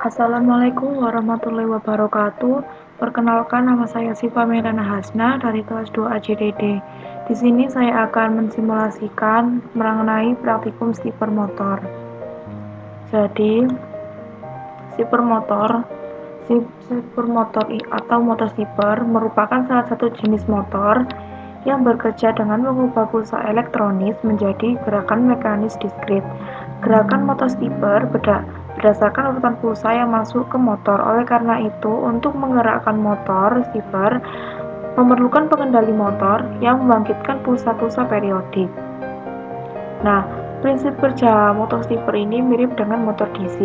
Assalamualaikum warahmatullahi wabarakatuh. Perkenalkan, nama saya Siva Mehdana Hasna dari kelas 2 AJDD. Di sini saya akan mensimulasikan mengenai praktikum stepper motor. Jadi, stepper motor atau motor stepper merupakan salah satu jenis motor yang bekerja dengan mengubah pulsa elektronis menjadi gerakan mekanis diskrit. Gerakan motor stepper berdasarkan urutan pulsa yang masuk ke motor. Oleh karena itu, untuk menggerakkan motor stepper memerlukan pengendali motor yang membangkitkan pulsa-pulsa periodik. Nah, prinsip kerja motor stepper ini mirip dengan motor DC,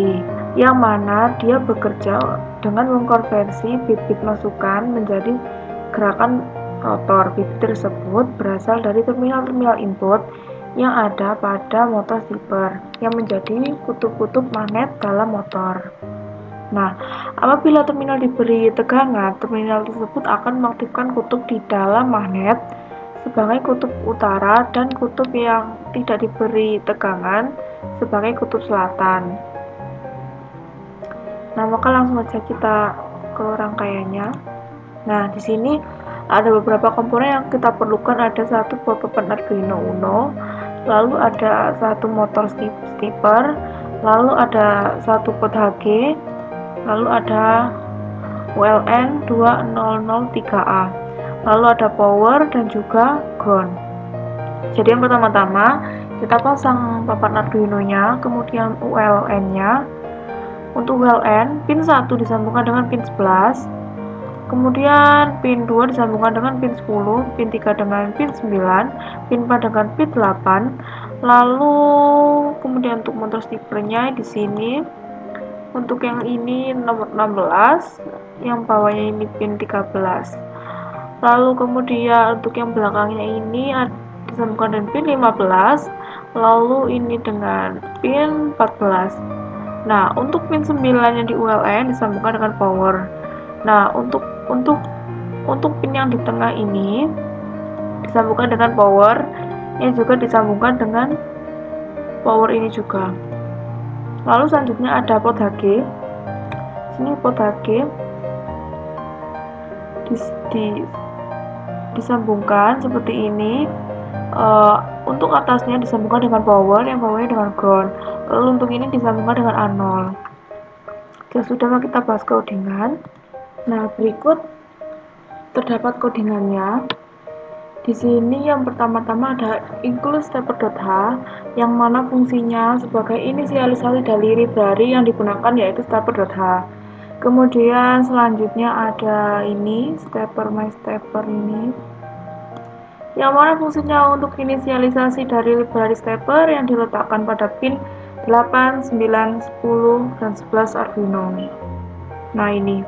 yang mana dia bekerja dengan mengkonversi bit-bit masukan menjadi gerakan rotor. Bit-bit tersebut berasal dari terminal-terminal input yang ada pada motor stepper yang menjadi kutub-kutub magnet dalam motor. Nah, apabila terminal diberi tegangan, terminal tersebut akan mengaktifkan kutub di dalam magnet sebagai kutub utara dan kutub yang tidak diberi tegangan sebagai kutub selatan. Nah, maka langsung saja kita ke rangkaiannya. Nah, di sini ada beberapa komponen yang kita perlukan. Ada satu buah papan Arduino Uno, lalu ada satu motor stepper, lalu ada satu pot HG, lalu ada ULN 2003A, lalu ada power dan juga ground. Jadi yang pertama-tama kita pasang papan Arduino nya, kemudian ULN nya. Untuk ULN, pin 1 disambungkan dengan pin 11, kemudian pin 2 disambungkan dengan pin 10, pin 3 dengan pin 9, pin 4 dengan pin 8. Lalu kemudian untuk motor steppernya di sini, untuk yang ini nomor 16, yang bawahnya ini pin 13. Lalu kemudian untuk yang belakangnya ini disambungkan dengan pin 15, lalu ini dengan pin 14. Nah, untuk pin 9 yang di ULN disambungkan dengan power. Nah, untuk pin yang di tengah ini disambungkan dengan power, yang juga disambungkan dengan power ini juga. Lalu selanjutnya ada pot HG. Sini pot HG disambungkan seperti ini. Untuk atasnya disambungkan dengan power, yang bawahnya dengan ground. Lalu untuk ini disambungkan dengan A0. Sudah kita bahas codingan. Nah, berikut terdapat codingannya. Di sini yang pertama-tama ada include stepper.h, yang mana fungsinya sebagai inisialisasi dari library yang digunakan yaitu stepper.h. Kemudian selanjutnya ada ini stepper my stepper ini, yang mana fungsinya untuk inisialisasi dari library stepper yang diletakkan pada pin 8, 9, 10, dan 11 Arduino. Nah, ini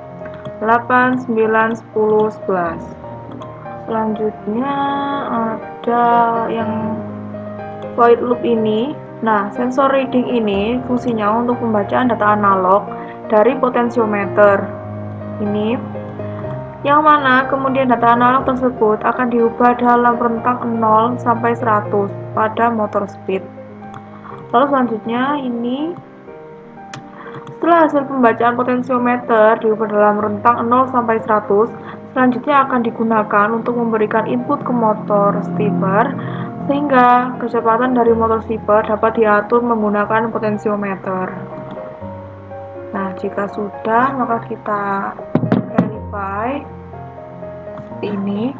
8, 9, 10, 11. Selanjutnya ada yang void loop ini. Nah, sensor reading ini fungsinya untuk pembacaan data analog dari potensiometer ini, yang mana kemudian data analog tersebut akan diubah dalam rentang 0 sampai 100 pada motor speed. Lalu selanjutnya ini, setelah hasil pembacaan potensiometer diubah dalam rentang 0 sampai 100, selanjutnya akan digunakan untuk memberikan input ke motor stepper sehingga kecepatan dari motor stepper dapat diatur menggunakan potensiometer. Nah, jika sudah, maka kita verify seperti ini.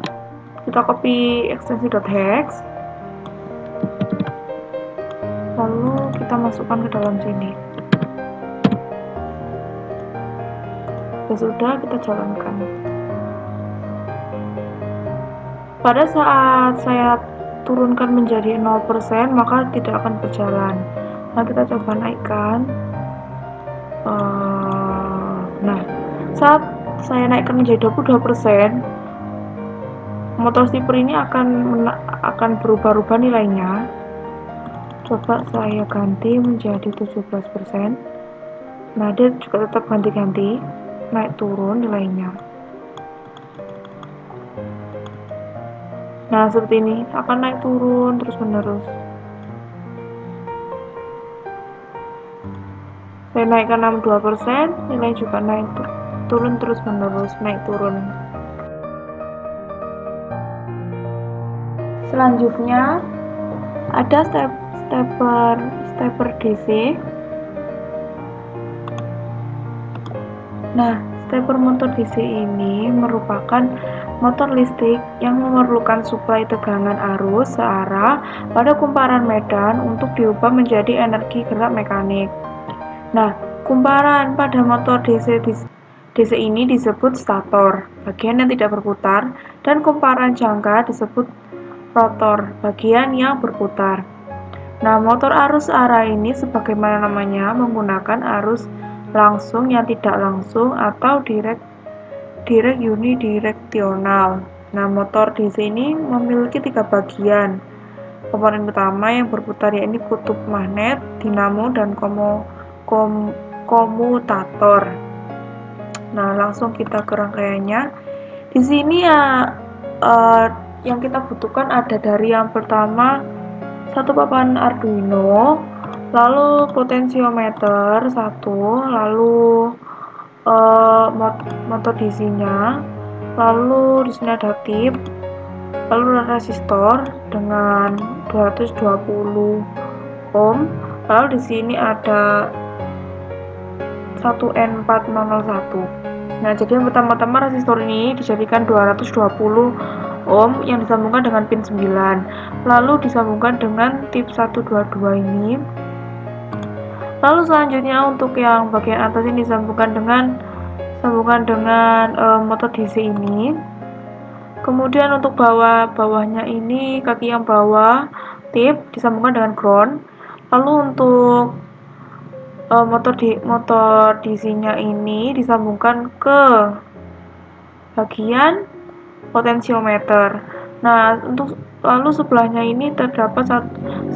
Kita copy ekstensi.hex, lalu kita masukkan ke dalam sini. Sudah, kita jalankan. Pada saat saya turunkan menjadi 0%, maka tidak akan berjalan. Nah, kita coba naikkan. Nah, saat saya naikkan menjadi 22%, motor stepper ini akan berubah-ubah nilainya. Coba saya ganti menjadi 17%. Nah, dia juga tetap ganti-ganti, naik turun nilainya. Nah, seperti ini, akan naik turun terus menerus. Saya naikkan 62%, nilai juga naik turun terus menerus, naik turun. Selanjutnya ada stepper DC. Nah, stepper motor DC ini merupakan motor listrik yang memerlukan suplai tegangan arus searah pada kumparan medan untuk diubah menjadi energi gerak mekanik. Nah, kumparan pada motor DC ini disebut stator, bagian yang tidak berputar, dan kumparan jangka disebut rotor, bagian yang berputar. Nah, motor arus searah ini sebagaimana namanya menggunakan arus langsung yang tidak langsung atau direct unidireksional. Nah, motor DC ini memiliki 3 bagian. Komponen utama yang berputar yaitu kutub magnet, dinamo, dan komutator. Nah, langsung kita ke rangkaiannya. Di sini ya yang kita butuhkan ada dari yang pertama satu papan Arduino, lalu potensiometer 1, lalu motor DC-nya, lalu di sini ada tip, lalu resistor dengan 220 ohm, lalu di sini ada 1N4001. Nah, jadi yang pertama-tama resistor ini dijadikan 220 ohm yang disambungkan dengan pin 9, lalu disambungkan dengan tip 122 ini. Lalu selanjutnya untuk yang bagian atas ini disambungkan dengan motor DC ini. Kemudian untuk bawahnya ini, kaki yang bawah tip disambungkan dengan ground. Lalu untuk motor DC-nya ini disambungkan ke bagian potensiometer. Nah, lalu sebelahnya ini terdapat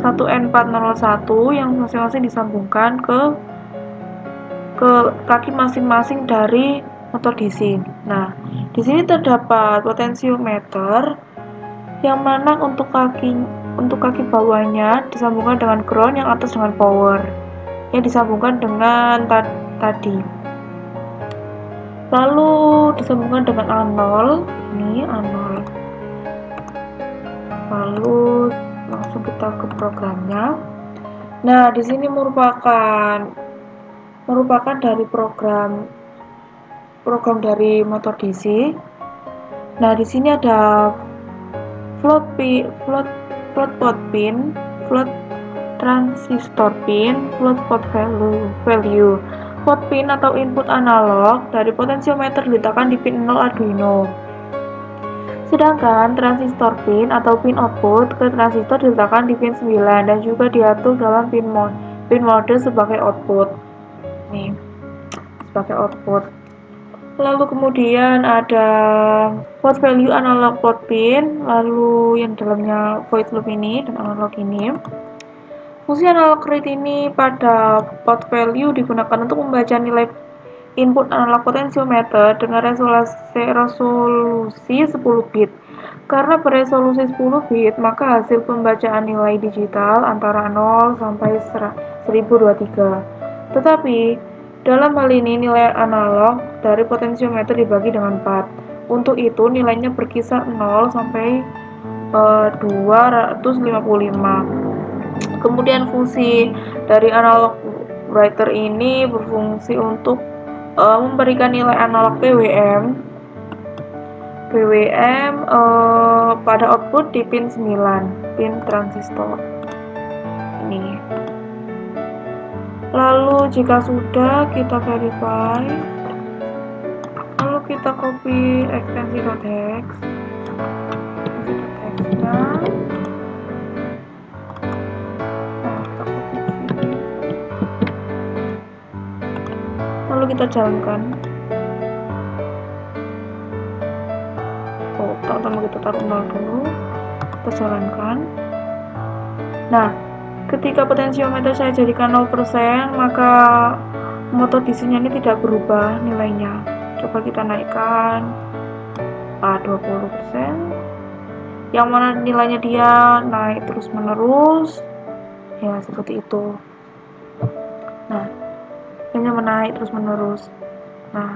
1N401 yang masing-masing disambungkan ke kaki masing-masing dari motor DC. Nah, di sini terdapat potensiometer yang mana untuk kaki bawahnya disambungkan dengan ground, yang atas dengan power yang disambungkan dengan tadi. Lalu disambungkan dengan A0, ini A0. Lalu langsung kita ke programnya. Nah, di sini merupakan dari program dari motor DC. Nah, di sini ada float pot pin, float transistor pin, float pot value. Pot pin atau input analog dari potensiometer diletakkan di pin 0 Arduino. Sedangkan transistor pin atau pin output ke transistor diletakkan di pin 9 dan juga diatur dalam pin mode sebagai output. Nih, sebagai output. Lalu kemudian ada pot value analog pot pin, lalu yang dalamnya void loop ini dan analog ini. Fungsi analog read ini pada pot value digunakan untuk membaca nilai input analog potensiometer dengan resolusi 10 bit. Karena beresolusi 10 bit, maka hasil pembacaan nilai digital antara 0 sampai 1023. Tetapi, dalam hal ini nilai analog dari potensiometer dibagi dengan 4. Untuk itu, nilainya berkisar 0 sampai 255. Kemudian fungsi dari analog writer ini berfungsi untuk memberikan nilai analog PWM pada output di pin 9, pin transistor ini. Lalu jika sudah, kita verify, lalu kita copy ekstensi.hex nya. Lalu kita jalankan. Pertama kita taruh 0 dulu, kita jalankan. Nah, ketika potensiometer saya jadikan 0%, maka motor DC-nya ini tidak berubah nilainya. Coba kita naikkan 20%, yang mana nilainya dia naik terus menerus, ya seperti itu. Nah, hanya menaik terus menerus. Nah,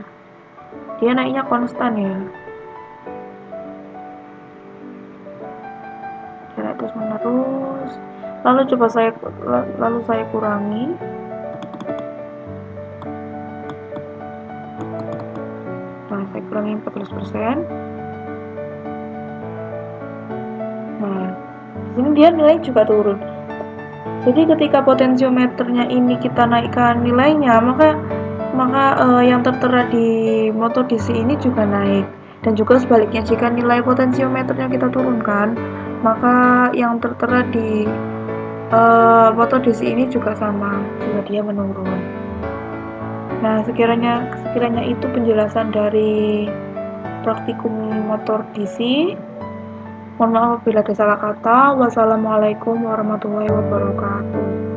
dia naiknya konstan ya, dia naik terus menerus. Lalu saya kurangi. Nah, saya kurangi 14%. Nah, di sini dia nilai juga turun. Jadi ketika potensiometernya ini kita naikkan nilainya, maka yang tertera di motor DC ini juga naik. Dan juga sebaliknya, jika nilai potensiometernya kita turunkan, maka yang tertera di motor DC ini juga sama, juga dia menurun. Nah, sekiranya itu penjelasan dari praktikum motor DC. Mohon maaf apabila ada salah kata. Wassalamualaikum warahmatullahi wabarakatuh.